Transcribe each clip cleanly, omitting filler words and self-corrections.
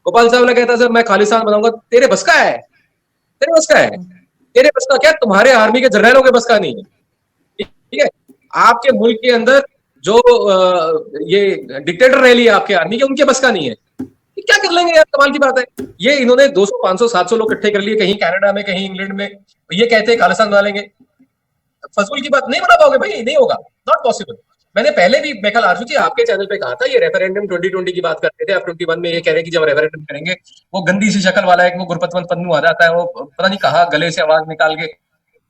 गोपाल चावला कहता सर मैं खालिस्तान बनाऊंगा, तेरे बस का है, तेरे बस का है, तेरे बस का क्या, तुम्हारे आर्मी के जर्नलों के बस का नहीं है। ठीक है, आपके मुल्क के अंदर जो ये डिक्टेटर रह लिया आपके आर्मी के, उनके बस का नहीं है। क्या कर लेंगे यार, कमाल की बात है। ये इन्होंने 200 500 700 लोग इकट्ठे कर लिए, कहीं कनाडा में कहीं इंग्लैंड में, ये कहते हैं खालिस्तान बना लेंगे। फजूल की बात, नहीं बना पाओगे भाई, नहीं होगा, नॉट पॉसिबल। मैंने पहले भी मैं कल आरजू जी आपके चैनल पे कहा था, ये रेफरेंडम 2020 की बात करते थे, आप 21 में ये कह रहे हैं कि जब रेफरेंडम करेंगे, वो गंदी सी शक्ल वाला एक वो गुरपतवंत पन्नू आ जाता है, वो पता नहीं कहा गले से आवाज निकाल के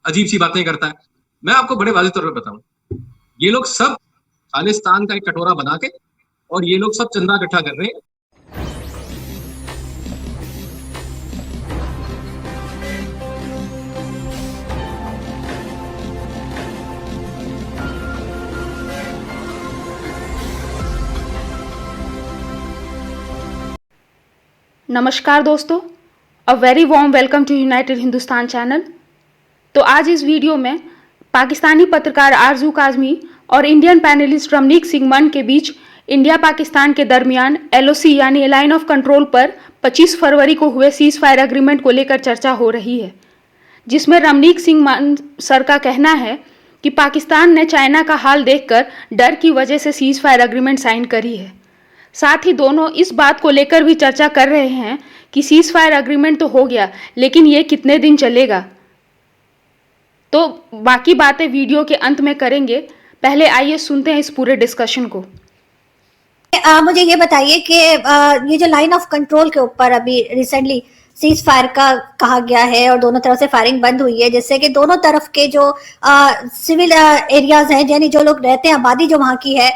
अजीब सी बातें करता है। मैं आपको बड़े वाज़ेह तौर पर बताऊं, ये लोग सब खालिस्तान का एक कटोरा बना के, और ये लोग सब चंदा इकट्ठा कर रहे हैं। नमस्कार दोस्तों, a very warm welcome to United Hindustan channel. तो आज इस वीडियो में पाकिस्तानी पत्रकार आरजू काज़मी और इंडियन पैनलिस्ट रमनीक सिंह मंड के बीच इंडिया पाकिस्तान के दरमियान LOC यानी लाइन ऑफ कंट्रोल पर 25 फरवरी को हुए सीज फायर एग्रीमेंट को लेकर चर्चा हो रही है, जिसमें रमनीक सिंह मंड सर का कहना है कि पाकिस्तान ने चाइना का हाल देखकर डर की वजह से सीज फायर एग्रीमेंट साइन करी है। साथ ही दोनों इस बात को लेकर भी चर्चा कर रहे हैं कि सीज फायर एग्रीमेंट तो हो गया, लेकिन ये कितने दिन चलेगा। तो बाकी बातें वीडियो के अंत में करेंगे, पहले आइए सुनते हैं इस पूरे डिस्कशन को। मुझे ये बताइए कि ये जो लाइन ऑफ कंट्रोल के ऊपर अभी रिसेंटली सीज फायर का कहा गया है और दोनों तरफ से फायरिंग बंद हुई है, जिससे कि दोनों तरफ के जो सिविल एरियाज हैं, यानी जो लोग रहते हैं, आबादी जो वहाँ की है,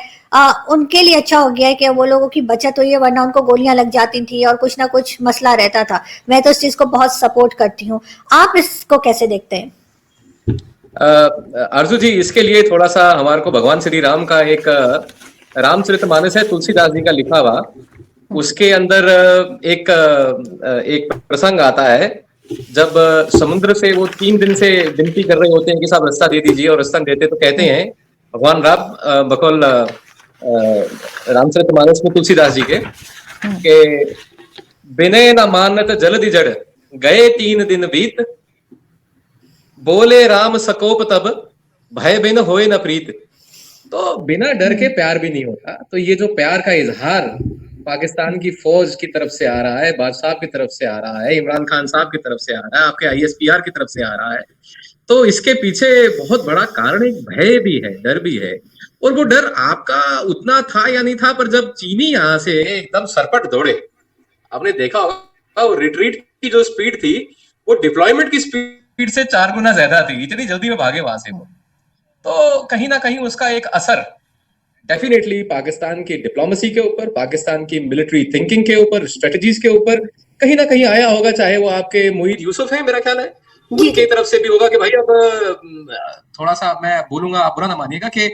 उनके लिए अच्छा हो गया है कि वो लोगों की बचत हुई है, वरना उनको गोलियां लग जाती थी और कुछ ना कुछ मसला रहता था। मैं तो इस चीज को बहुत सपोर्ट करती हूँ, आप इसको कैसे देखते हैं? अर्जु जी, इसके लिए थोड़ा सा हमारे को भगवान श्री राम का एक रामचरितमानस है, तुलसीदास जी का लिखा हुआ, उसके अंदर एक प्रसंग आता है, जब समुद्र से वो 3 दिन से विनती कर रहे होते हैं कि साहब रास्ता दे दीजिए, और रास्ता देते तो कहते हैं भगवान राम बकौल रामचरितमानस में तुलसीदास जी के विनय न मानत जलधि जड़, गए 3 दिन बीत, बोले राम सकोप तब, भय बिन होए न प्रीत। तो बिना डर के प्यार भी नहीं होता। तो ये जो प्यार का इजहार पाकिस्तान की फौज की तरफ से आ रहा है, बादशाह की तरफ से आ रहा है, इमरान खान साहब की तरफ से आ रहा है, आपके ISPR की तरफ से आ रहा है, तो इसके पीछे बहुत बड़ा कारण एक भय भी है, डर भी है। और वो डर आपका उतना था या नहीं था, पर जब चीनी यहां से एकदम सरपट दौड़े, आपने देखा होगा वो रिट्रीट की जो स्पीड थी, वो डिप्लॉयमेंट की स्पीड से 4 गुना ज्यादा थी, इतनी जल्दी में भागे वहां से वो। तो कहीं ना कहीं उसका एक असर डेफिनेटली पाकिस्तान की डिप्लोमेसी के ऊपर, पाकिस्तान की मिलिट्री थिंकिंग के ऊपर, स्ट्रेटजीज के ऊपर कहीं ना कहीं आया होगा। चाहे वो आपके मुईद यूसुफ है, मेरा ख्याल है, उनकी तरफ से भी होगा कि भाई अब थोड़ा सा मैं बोलूंगा, आप बुरा ना मानिएगा, कि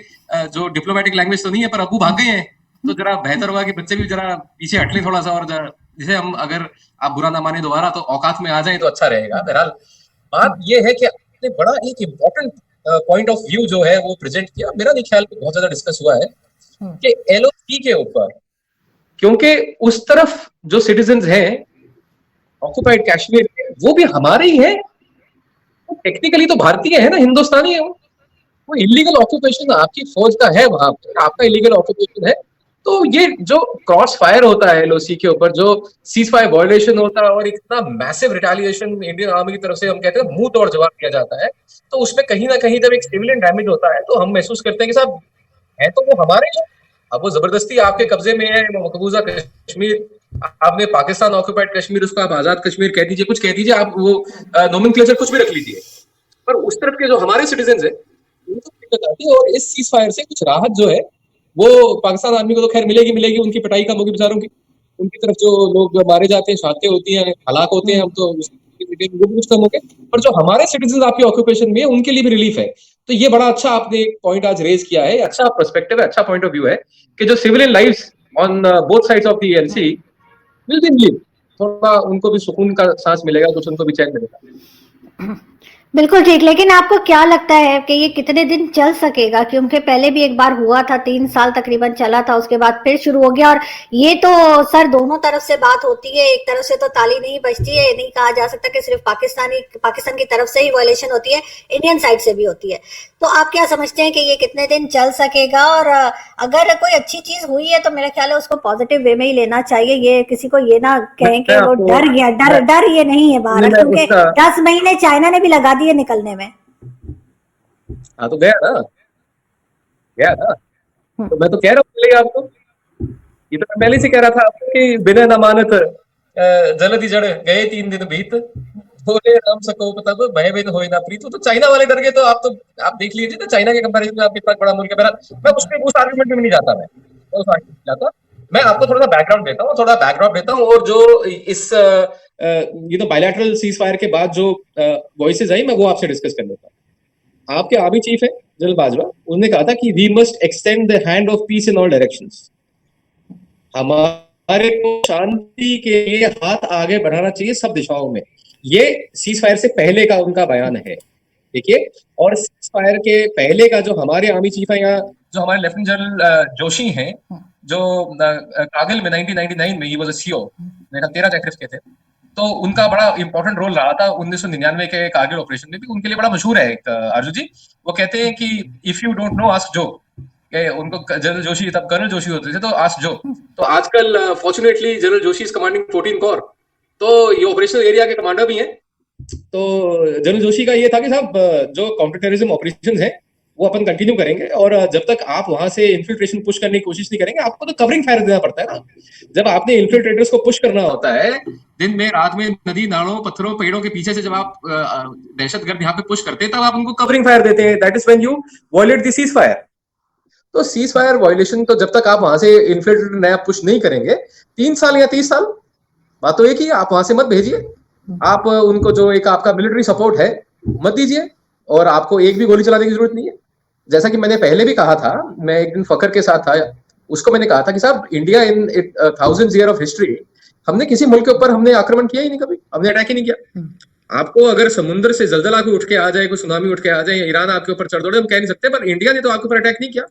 जो डिप्लोमेटिक लैंग्वेज तो नहीं है, पर अबू भाग गए हैं, तो जरा बेहतर होगा कि बच्चे भी जरा पीछे हट लें थोड़ा सा, और जिसे हम, अगर आप बुरा ना माने दोबारा, तो औकात में आ जाए तो अच्छा रहेगा। बहरहाल बात यह है कि आपने बड़ा एक इम्पोर्टेंट पॉइंट ऑफ व्यू जो है वो प्रेजेंट किया, मेरा नहीं ख्याल बहुत ज्यादा डिस्कस हुआ है कि LOC के ऊपर, क्योंकि उस तरफ जो सिटीजन्स हैं ऑक्युपाइड कश्मीर के, वो भी हमारे ही हैं, वो टेक्निकली तो भारतीय है ना, हिंदुस्तानी है वो इलीगल ऑक्यूपेशन आपकी फौज का है, वहां पर आपका इलीगल ऑक्यूपेशन है। तो ये जो क्रॉस फायर होता है LOC के ऊपर, जो सीज फायर वायलेशन होता है, और इतना मैसिव रिटेलिएशन इंडियन आर्मी की तरफ से, हम कहते हैं मुंह तोड़ जवाब दिया जाता है, तो उसमें कहीं ना कहीं जब एक सिविलियन डैमेज होता है, तो हम महसूस करते हैं कि साहब है तो वो हमारे ही, अब वो जबरदस्ती आपके कब्जे में है, मकबूजा कश्मीर, आपने पाकिस्तान ऑक्युपाइड कश्मीर, उसको आप आजाद कश्मीर कह दीजिए, कुछ कह दीजिए, आप वो नोमेनक्लेचर कुछ भी रख लीजिए, पर उस तरफ के जो हमारे सिटीजन है उनको दिक्कत आती है। और इस सीज फायर से कुछ राहत जो है वो पाकिस्तान आर्मी को तो खैर मिलेगी, उनकी पिटाई कम होगी बेचारों की, उनकी तरफ जो लोग मारे जाते हैं, शहादतें होती हैं, हलाक होते हैं, हम तो वो भी कुछ कम हो गए, पर जो हमारे सिटीजन आपके ऑक्यूपेशन में है, उनके लिए भी रिलीफ है। तो ये बड़ा अच्छा आपने एक पॉइंट आज रेज किया है, अच्छा पर्सपेक्टिव है, अच्छा पॉइंट ऑफ व्यू है कि जो civilian lives on both sides of the LC will be relieve, थोड़ा उनको भी सुकून का सांस मिलेगा, कुछ उनको भी चैन मिलेगा। बिल्कुल ठीक, लेकिन आपको क्या लगता है कि ये कितने दिन चल सकेगा? क्योंकि पहले भी एक बार हुआ था, 3 साल तकरीबन चला था, उसके बाद फिर शुरू हो गया। और ये तो सर दोनों तरफ से बात होती है, एक तरफ से तो ताली नहीं बजती है, ये नहीं कहा जा सकता कि सिर्फ पाकिस्तान की तरफ से ही वायलेशन होती है, इंडियन साइड से भी होती है। तो आप क्या समझते हैं कि ये कितने दिन चल सकेगा? और अगर कोई अच्छी चीज हुई है तो मेरा ख्याल है उसको पॉजिटिव वे में ही लेना चाहिए, ये किसी को ये ना कहें कि मैं वो आपको डर गया, मैं डर ये नहीं है नहीं, बाहर, मैं क्योंकि उसका 10 महीने चाइना ने भी लगा दिए निकलने में। हाँ तो गया ना। हम्म, तो मैं तो कह रहा हूँ पहले ही आपको, ये तो मैं पहले से कह रहा था आपको कि बिना जमानत जलधि जड़ गए 3 दिन बीत, बोले राम सकोप तब भय बिन होए ना प्रीत। तो चाइना वाले डर गए, तो आप देख लीजिए ना, चाइना के कंपैरिजन में आपके पास बड़ा मुल्क है। मैं उस आर्गुमेंट में नहीं जाता, मैं उस आर्गुमेंट में जाता। मैं आपको थोड़ा सा बैकग्राउंड देता हूँ, और जो इस बायलैटरल सीज फायर के बाद जो वॉइसेज आई, मैं वो आपसे डिस्कस कर लेता हूँ। आपके आर्मी चीफ है जनरल बाजवा, उन्होंने कहा था कि we must extend the hand of peace in all directions. हमारे को शांति के लिए हाथ आगे बढ़ाना चाहिए सब दिशाओं में। ये सीज फायर से पहले का उनका बयान है, देखिए। और सीज फायर के पहले का जो हमारे आर्मी चीफ है, यहाँ जो हमारे लेफ्टिनेंट जनरल जोशी हैं, जो कारगिल में 1999 में ही वाज सीओ, मेरा 13 चैक्रिस के थे, तो उनका बड़ा इंपॉर्टेंट रोल रहा था 1999 के कारगिल ऑपरेशन में भी। उनके लिए बड़ा मशहूर है एक अर्जुन जी, वो कहते हैं कि if you don't know ask जो। उनको जनरल जोशी, तब कर्नल जोशी होते थे, तो आस्क जो। तो आजकल fortunately general Joshi is commanding 14 core, तो ये ऑपरेशनल एरिया के कमांडर भी हैं। तो जनरल जोशी का ये था कि साहब जो काउंटर टेररिज्म ऑपरेशंस हैं वो अपन कंटिन्यू करेंगे, और जब तक आप वहां से इन्फिल्ट्रेशन पुश करने की कोशिश नहीं करेंगे, आपको तो कवरिंग फायर देना पड़ता है ना। जब आपने इन्फिल्ट्रेटर्स को पुश करना होता है दिन में, रात में, नदी नालों, पत्थरों, पेड़ों के पीछे से, जब आप दहशतगर्द यहाँ पे पुश करते हैं, तब आप उनको कवरिंग फायर देते हैं। That is when you violate the cease fire. तो सीज फायर वायलेशन, तो जब तक आप वहां से इन्फिल्ट्रेटर नया पुश नहीं करेंगे, 3 साल या 30 साल, बात तो एक ही, आप वहां से मत भेजिए। आप उनको जो एक आपका मिलिट्री सपोर्ट है मत दीजिए, और आपको एक भी गोली चलाने की जरूरत नहीं है। जैसा कि मैंने पहले भी कहा था, मैं एक दिन फकर के साथ था, उसको मैंने कहा था कि साहब India in thousand year of history, हमने किसी मुल्क के ऊपर हमने आक्रमण किया ही नहीं, कभी हमने अटैक ही नहीं किया। आपको अगर समुद्र से जलजला कोई उठ के आ जाए, कोई सुनामी उठ के आ जाए, ईरान आपके ऊपर चढ़ दौड़े, हम कह नहीं सकते, पर इंडिया ने तो आपके ऊपर अटैक नहीं किया।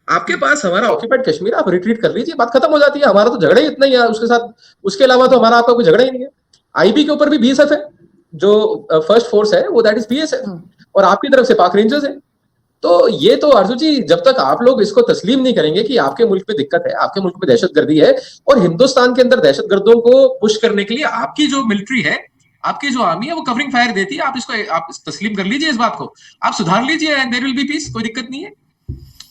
आपके पास हमारा ऑक्यूपाइड कश्मीर, आप रिट्रीट कर लीजिए, बात खत्म हो जाती है। हमारा तो झगड़ा ही इतना ही है उसके साथ, उसके अलावा तो हमारा आपका कोई झगड़ा ही नहीं है। आईबी के ऊपर भी बीएसएफ है, जो फर्स्ट फोर्स है वो, दैट इज बीएसएफ, और आपकी तरफ से पाक रेंजर्स है। तो ये तो अर्जुन जी, जब तक आप लोग इसको तस्लीम नहीं करेंगे कि आपके मुल्क पे दिक्कत है, आपके मुल्क में दहशतगर्दी है, और हिंदुस्तान के अंदर दहशतगर्दों को पुश करने के लिए आपकी जो मिलिट्री है, आपकी जो आर्मी है, वो कवरिंग फायर देती है, आप तस्लीम कर लीजिए इस बात को, आप सुधार लीजिए, and there will be peace, कोई दिक्कत नहीं है।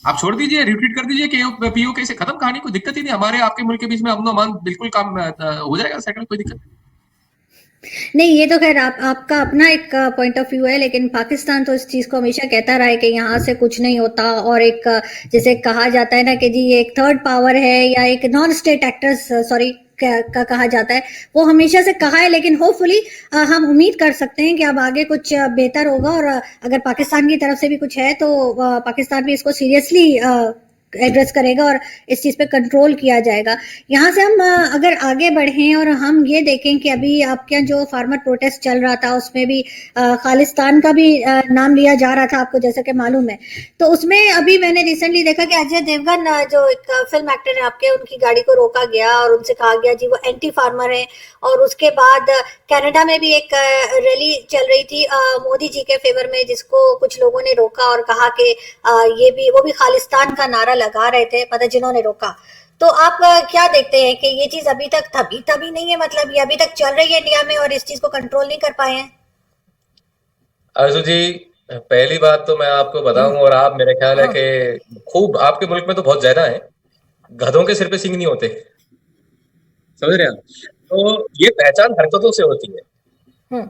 आप छोड़ दीजिए, रिट्रीट कर दीजिए, पीओके से खत्म कहानी, कोई दिक्कत ही नहीं। हमारे आपके मुल्क के बीच में अमन अमान बिल्कुल काम हो जाएगा सेटल, कोई दिक्कत नहीं। नहीं, ये तो खैर आपका अपना एक पॉइंट ऑफ व्यू है, लेकिन पाकिस्तान तो इस चीज को हमेशा कहता रहा है कि यहाँ से कुछ नहीं होता। और एक जैसे कहा जाता है ना कि जी ये एक थर्ड पावर है, या एक नॉन स्टेट एक्टर्स सॉरी का कहा जाता है, वो हमेशा से कहा है। लेकिन होपफुली हम उम्मीद कर सकते हैं कि अब आगे कुछ बेहतर होगा, और अगर पाकिस्तान की तरफ से भी कुछ है तो पाकिस्तान भी इसको सीरियसली एड्रेस करेगा और इस चीज पे कंट्रोल किया जाएगा। यहाँ से हम अगर आगे बढ़ें और हम ये देखें कि अभी आपके यहाँ जो फार्मर प्रोटेस्ट चल रहा था, उसमें भी खालिस्तान का भी नाम लिया जा रहा था, आपको जैसा कि मालूम है। तो उसमें अभी मैंने रिसेंटली देखा कि अजय देवगन जो एक फिल्म एक्टर है आपके, उनकी गाड़ी को रोका गया और उनसे कहा गया जी वो एंटी फार्मर है। और उसके बाद कनाडा में भी एक रैली चल रही थी मोदी जी के फेवर में, जिसको कुछ लोगों ने रोका और कहा कि ये भी, वो भी खालिस्तान का नारा लगा रहे थे, मतलब जिन्होंने रोका। तो आप क्या देखते हैं कि ये चीज अभी तक तभी नहीं है, मतलब ये अभी तक चल रही है इंडिया में और इस चीज को कंट्रोल नहीं कर पाए हैं? आजू जी, पहली बात तो मैं आपको बताऊं, और आप, मेरे ख्याल है कि खूब आपके मुल्क में तो बहुत ज्यादा है, गधों के सिर पे सिंग नहीं होते, समझ रहे हैं आप? तो ये पहचान हरकतों से होती है।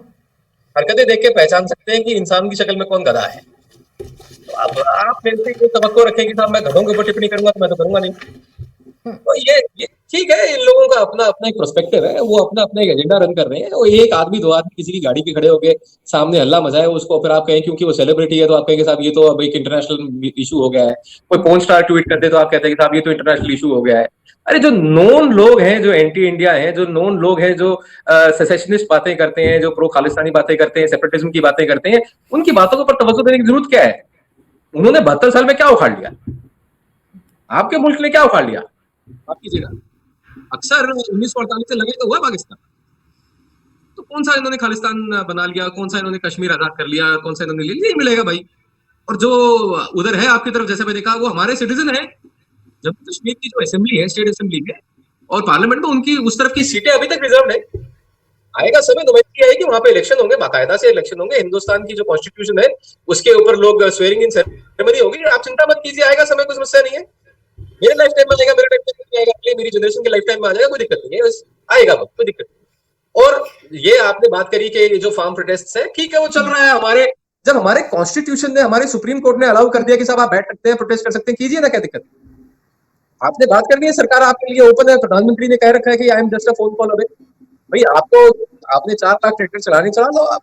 हरकतें देख के पहचान सकते हैं कि इंसान की शक्ल में कौन गधा है। तो आप मेरे से ये तवक्को रखें कि साहब मैं गधों के ऊपर टिप्पणी करूंगा, तो मैं तो करूंगा नहीं। तो ये ठीक है, इन लोगों का अपना अपना एक पर्सपेक्टिव है, वो अपना अपना एक एजेंडा रन कर रहे हैं। वो एक आदमी दो आदमी किसी की गाड़ी पे खड़े होके सामने हल्ला मचाए उसको, फिर आप कहें क्योंकि वो सेलिब्रिटी है तो आप कहेंगे साहब ये तो अब एक इंटरनेशनल इशू हो गया है। कोई पोर्न स्टार ट्वीट करते तो आप कहते हैं कि साहब ये तो इंटरनेशनल इशू हो गया है। अरे जो नॉन लोग हैं, जो एंटी इंडिया हैं, जो नॉन लोग हैं, जो सेसेशनिस्ट बातें करते हैं, जो प्रो खालिस्तानी बातें करते हैं, सेपरेटिज्म की बातें करते हैं, उनकी बातों के ऊपर तवज्जो देने की जरूरत क्या है? उन्होंने 72 साल में क्या उखाड़ लिया? आपके मुल्क ने क्या उखाड़ लिया? आपकी जगह अक्सर 1948 से लगे तो हुआ पाकिस्तान, तो कौन सा इन्होंने खालिस्तान बना लिया, कौन सा इन्होंने कश्मीर आजाद कर लिया, कौन सा इन्होंने ले लिया? नहीं मिलेगा भाई। और जो उधर है आपकी तरफ, जैसे मैंने कहा, वो हमारे सिटीजन है। जम्मू कश्मीर की जो असेंबली है, स्टेट असेंबली है और पार्लियामेंट में, उनकी उस तरफ की सीटें अभी तक रिजर्व है। आएगा समय, नुमाइंदगी आएगी, वहां पे इलेक्शन होंगे, बाकायदा से इलेक्शन होंगे। हिंदुस्तान की जो कॉन्स्टिट्यूशन है उसके ऊपर लोग स्वेरिंग इन सेरेमनी होगी। आप चिंता मत कीजिए, आएगा समय, कोई समस्या नहीं है। मेरे लाइफ टाइम में आएगा, मेरे टाइम में आएगा, मेरी जनरेशन के लाइफ टाइम में आ जाएगा, कोई दिक्कत नहीं है, बस आएगा वक्त, कोई दिक्कत नहीं। और ये आपने बात करी कि ये जो फार्म प्रोटेस्ट है, ठीक है, वो चल रहा है। हमारे जब हमारे कॉन्स्टिट्यूशन ने, हमारे सुप्रीम कोर्ट ने अलाउ कर दिया कि साहब आप बैठ सकते हैं, प्रोटेस्ट कर सकते हैं, कीजिए ना, क्या दिक्कत? आपने बात करनी है, सरकार आपके लिए ओपन है। प्रधानमंत्री ने कह रखा है कि I am just a phone call away. भाई आपको, आपने 4 लाख ट्रैक्टर चलाने, चला लो। आप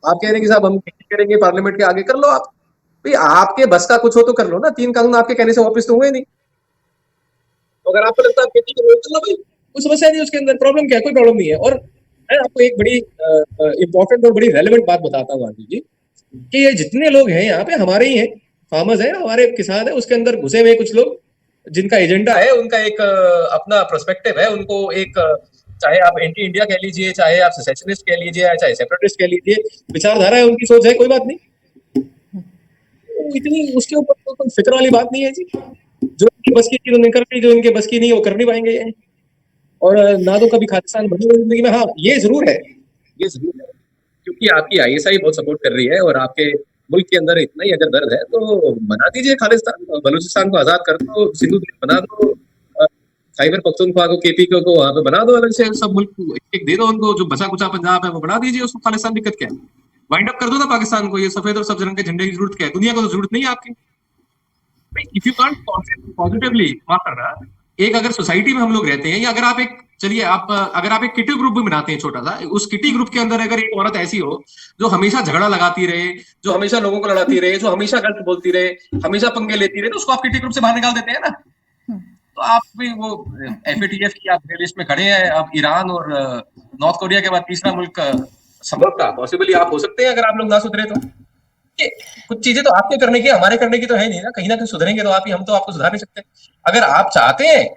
कह रहे हैं कि साहब हम खेती करेंगे, पार्लियामेंट के आगे कर लो आप। भाई आपके बस का कुछ हो तो कर लो ना, 3 कानून आपके कहने से वापस तो हुए नहीं। तो अगर आपको लगता है आप खेती करो, चलो भाई, कोई समस्या नहीं उसके अंदर, प्रॉब्लम क्या है? कोई प्रॉब्लम नहीं है। और मैं आपको एक बड़ी इंपॉर्टेंट और बड़ी रेलेवेंट बात बताता हूँ आरती जी, कि ये जितने लोग हैं यहाँ पे हमारे ही हैं, फार्मर्स हैं, हमारे किसान हैं, उसके अंदर घुसे हुए कुछ लोग जिनका एजेंडा है, उनका एक अपना पर्सपेक्टिव है, उनको एक चाहे आप एंटी इंडिया कह लीजिए, चाहे आप सेसेशनिस्ट कह लीजिए, चाहे सेपरेटिस्ट कह लीजिए, विचारधारा है, उनकी सोच है, कोई बात नहीं। तो इतनी उसके ऊपर तो कोई फिक्र वाली बात नहीं है जी। जो इनकी बस की चीज नहीं कर रही, जो इनके बस की नहीं वो कर नहीं पाएंगे ये। और ना तो कभी खालिस्तान बनी हुई जिंदगी में। हाँ, ये जरूर है, ये जरूर है, क्योंकि आपकी आईएसआई बहुत सपोर्ट कर रही है और आपके मुल्क के अंदर इतना ही अगर दर्द है तो बना दीजिए खालिस्तान, बलूचिस्तान को आजाद कर दो, सिंधु द्वीप बना दो, खैबर पख्तूनख्वा को, केपी को वहां पे बना दो, अलग से सब मुल्क एक दे दो उनको। जो बचा कुचा पंजाब है वो बना दीजिए, उसको खालिस्तान, दिक्कत क्या है? वाइंड अप कर दो ना पाकिस्तान को। ये सफेद और सब रंग के झंडे की जरूरत क्या है? दुनिया को तो जरूरत नहीं है आपकी। इफ यू कांट पॉजिटिवली, माफ करना, एक अगर सोसाइटी में हम लोग रहते हैं, या अगर आप एक, चलिए आप अगर आप एक किटी ग्रुप भी बनाते हैं छोटा सा, उस किटी ग्रुप के अंदर अगर एक औरत ऐसी हो जो हमेशा झगड़ा लगाती रहे, जो हमेशा लोगों को लड़ाती रहे, जो हमेशा गलत बोलती रहे, हमेशा पंगे लेती रहे, तो उसको आप किटी ग्रुप से बाहर निकाल देते हैं ना। तो आप भी वो एफएटीएफ की आप लिस्ट में खड़े हैं। अब ईरान और नॉर्थ कोरिया के बाद तीसरा मुल्क संभवतः पॉसिबली आप हो सकते हैं, अगर आप लोग ना सुधरे तो। कुछ चीजें तो आपके करने की, हमारे करने की तो है नहीं ना कहीं सुधरेंगे तो आप ही, हम तो आपको सुधार नहीं सकते। अगर आप चाहते हैं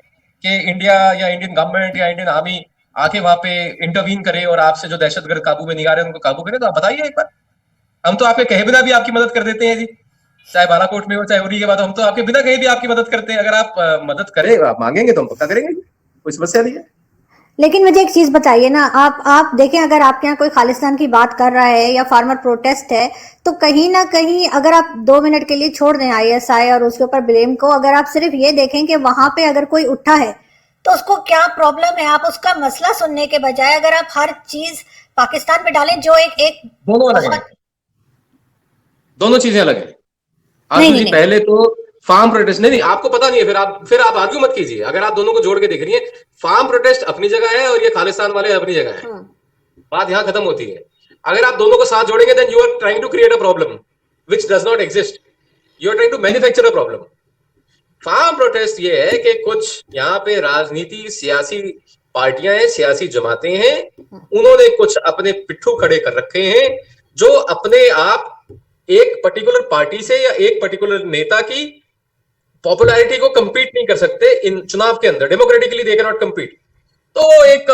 कि इंडिया या इंडियन गवर्नमेंट या इंडियन आर्मी आके वहां पे इंटरवीन करे और आपसे जो दहशतगर्द काबू में नहीं आ रहे उनको काबू करे, तो आप बताइए एक बार। हम तो आपके कहे बिना भी आपकी मदद कर देते हैं जी, चाहे बालाकोट में हो चाहे उरी के बाद, हम तो आपके बिना कहे भी आपकी मदद करते हैं। अगर आप मदद करें, आप मांगेंगे तो हम पक्का करेंगे, कोई समस्या नहीं है। लेकिन मुझे एक चीज बताइए ना, आप देखें, अगर आपके यहाँ कोई खालिस्तान की बात कर रहा है या फार्मर प्रोटेस्ट है, तो कहीं ना कहीं अगर आप 2 मिनट के लिए छोड़ दें आईएसआई और उसके ऊपर ब्लेम को, अगर आप सिर्फ ये देखें कि वहां पे अगर कोई उठा है तो उसको क्या प्रॉब्लम है, आप उसका मसला सुनने के बजाय अगर आप हर चीज पाकिस्तान पे डालें, जो एक दोनों अलग है, दोनों चीजें अलग है। नहीं, पहले तो फार्म प्रोटेस्ट, नहीं आपको पता नहीं है, फिर आप आर्ग्यू मत कीजिए। अगर आप दोनों को जोड़ के देख रही है, फार्म प्रोटेस्ट अपनी जगह है और ये खालिस्तान वाले अपनी जगह है, बात यहां खत्म होती है। अगर आप दोनों को साथ जोड़ेंगे, then you are trying to create a problem which does not exist, you are trying to manufacture a problem. Farm protest ये है कि कुछ यहाँ पे राजनीति, सियासी पार्टियां हैं, सियासी जमातें हैं, उन्होंने कुछ अपने पिट्ठू खड़े कर रखे हैं, जो अपने आप एक पर्टिकुलर पार्टी से या एक पर्टिकुलर नेता की पॉपुलैरिटी को कंपीट नहीं कर सकते इन चुनाव के अंदर, democratically they can not compete. तो एक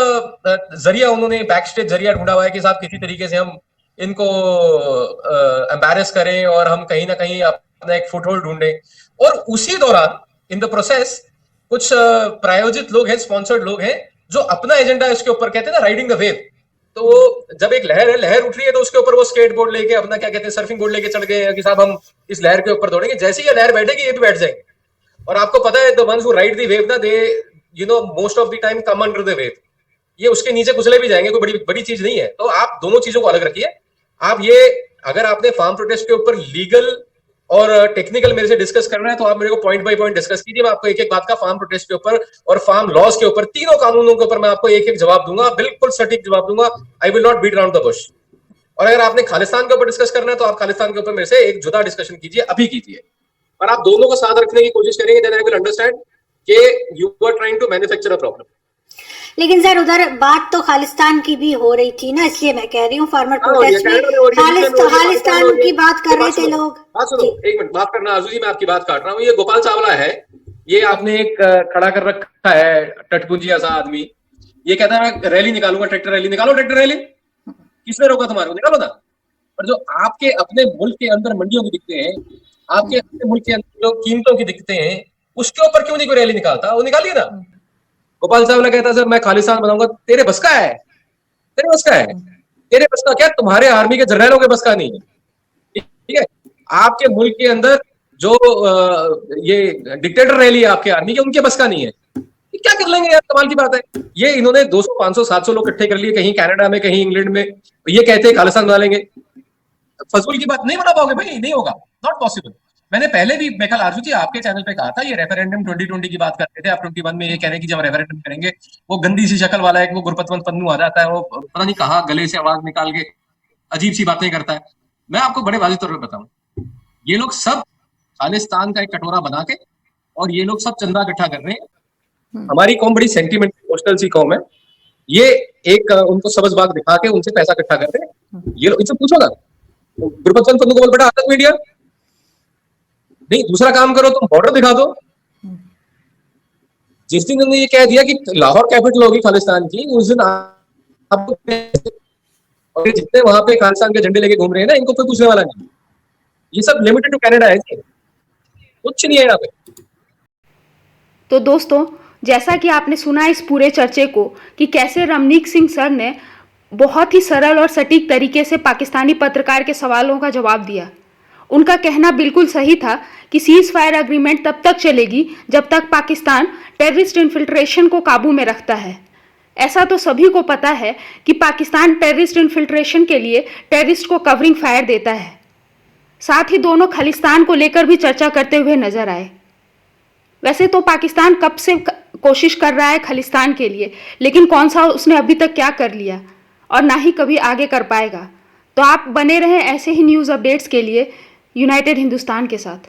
जरिया उन्होंने, बैक स्टेज जरिया ढूंढा हुआ है कि साहब किसी तरीके से हम इनको एम्बैरेस करें और हम कहीं ना कहीं अपना एक फुटहोल्ड ढूंढें। और उसी दौरान इन द प्रोसेस कुछ प्रायोजित लोग हैं, स्पॉन्सर्ड लोग हैं, जो अपना एजेंडा इसके ऊपर, कहते हैं ना राइडिंग द वेव। तो जब एक लहर है, लहर उठ रही है, तो उसके ऊपर वो स्केट बोर्ड लेके, अपना क्या कहते हैं सर्फिंग बोर्ड लेके चढ़ गए कि साहब हम इस लहर के ऊपर दौड़ेंगे। जैसे ही ये लहर बैठेगी, ये भी बैठ जाएंगे। और आपको पता है, the ones who ride the wave ना, they you know most of the time come under the wave. ये उसके नीचे कुचले भी जाएंगे, कोई बड़ी चीज नहीं है। तो आप दोनों चीजों को अलग रखिए। आप ये, अगर आपने फार्म प्रोटेस्ट के ऊपर लीगल और टेक्निकल मेरे से डिस्कस करना है तो आप मेरे को पॉइंट बाय पॉइंट डिस्कस कीजिए। मैं आपको एक एक बात का फार्म प्रोटेस्ट के ऊपर और फार्म लॉज के ऊपर, तीनों कानूनों के ऊपर मैं आपको एक एक जवाब दूंगा, बिल्कुल सटीक जवाब दूंगा। I will not beat around the bush. और अगर आपने खालिस्तान के ऊपर डिस्कस करना है तो आप खालिस्तान के ऊपर मेरे से एक जुदा डिस्कशन कीजिए, अभी कीजिए। और आप दोनों को साथ रखने की कोशिश करेंगे, देन आई विल अंडरस्टैंड कि you are trying to manufacture a problem. लेकिन सर उधर बात तो खालिस्तान की भी हो रही थी ना, इसलिए मैं कह रही हूँ फार्मर प्रोटेस्ट में खालिस्तान की बात कर रहे थे लोग। बात सुनो, एक मिनट बात करना आजू जी, मैं आपकी बात काट रहा हूँ। ये गोपाल चावला है, ये आपने एक खड़ा कर रखा है टटपुंजी ऐसा आदमी, ये कहता है मैं रैली निकालूंगा, ट्रैक्टर रैली निकालो, ट्रैक्टर रैली किसने रोका तुम्हारे को, निकालो ना। और जो आपके अपने मुल्क के अंदर मंडियों की दिखते हैं, आपके अपने मुल्क के अंदर जो कीमतों की दिखते हैं, उसके ऊपर क्यों नहीं कोई रैली निकालता, वो निकालिए ना। गोपाल चावला कहता है सर मैं खालिस्तान बनाऊंगा, तेरे बस का है, तेरे बस का है, तेरे बस का क्या, तुम्हारे आर्मी के जर्नलों के बस का नहीं है, ठीक है। आपके मुल्क के अंदर जो ये डिक्टेटर रैली है आपके आर्मी के, उनके बस का नहीं है, ये क्या कर लेंगे यार, कमाल की बात है। ये इन्होंने 200 500 700 लोग इकट्ठे कर लिए, कहीं कनाडा में कहीं इंग्लैंड में, ये कहते हैं खालिस्तान बना लेंगे। फजूल की बात, नहीं बना पाओगे भाई, नहीं होगा, नॉट पॉसिबल। मैंने पहले भी मेखल आरजू जी आपके चैनल पे कहा था, ये रेफरेंडम 2020 की बात करते थे, आप 21 में ये कह रहे हैं कि जब रेफरेंडम करेंगे, वो गंदी सी शक्ल वाला एक वो गुरपतवंत पन्नू आ जाता है, वो पता नहीं कहा गले से आवाज निकाल के अजीब सी बातें करता है। मैं आपको बड़े वाज़ेह तौर पर बताऊं, ये लोग सब खालिस्तान का एक कटोरा बना के, और ये लोग सब चंदा इकट्ठा कर रहे हैं। हमारी कौम बड़ी सेंटिमेंट इमोशनल सी कौम है, ये एक उनको सबज बाग दिखा के उनसे पैसा इकट्ठा कर रहे हैं। ये लोग, इनसे पूछो ना, गुरपतवंत पन्नू को बोल बेटा आजाद मीडिया नहीं, दूसरा काम करो, तुम बॉर्डर दिखा दो। जिस दिन उन्होंने ये कह दिया कि लाहौर कैपिटल होगी खालिस्तान की, उस दिन आपको, और जितने वहां पे खालिस्तान के झंडे लेके घूम रहे हैं ना, इनको कोई पूछने वाला नहीं। ये सब लिमिटेड टू कनाडा है, कुछ नहीं है यहाँ पे। तो दोस्तों, जैसा कि आपने सुना इस पूरे चर्चे को कि कैसे रमनीक सिंह सर ने बहुत ही सरल और सटीक तरीके से पाकिस्तानी पत्रकार के सवालों का जवाब दिया। उनका कहना बिल्कुल सही था कि सीज फायर एग्रीमेंट तब तक चलेगी जब तक पाकिस्तान टेररिस्ट इन्फिल्ट्रेशन को काबू में रखता है। ऐसा तो सभी को पता है कि पाकिस्तान टेररिस्ट इन्फिल्ट्रेशन के लिए टेररिस्ट को कवरिंग फायर देता है। साथ ही दोनों खालिस्तान को लेकर भी चर्चा करते हुए नजर आए। वैसे तो पाकिस्तान कब से कोशिश कर रहा है खालिस्तान के लिए, लेकिन कौन सा उसने अभी तक क्या कर लिया, और ना ही कभी आगे कर पाएगा। तो आप बने रहें ऐसे ही न्यूज़ अपडेट्स के लिए यूनाइटेड हिंदुस्तान के साथ।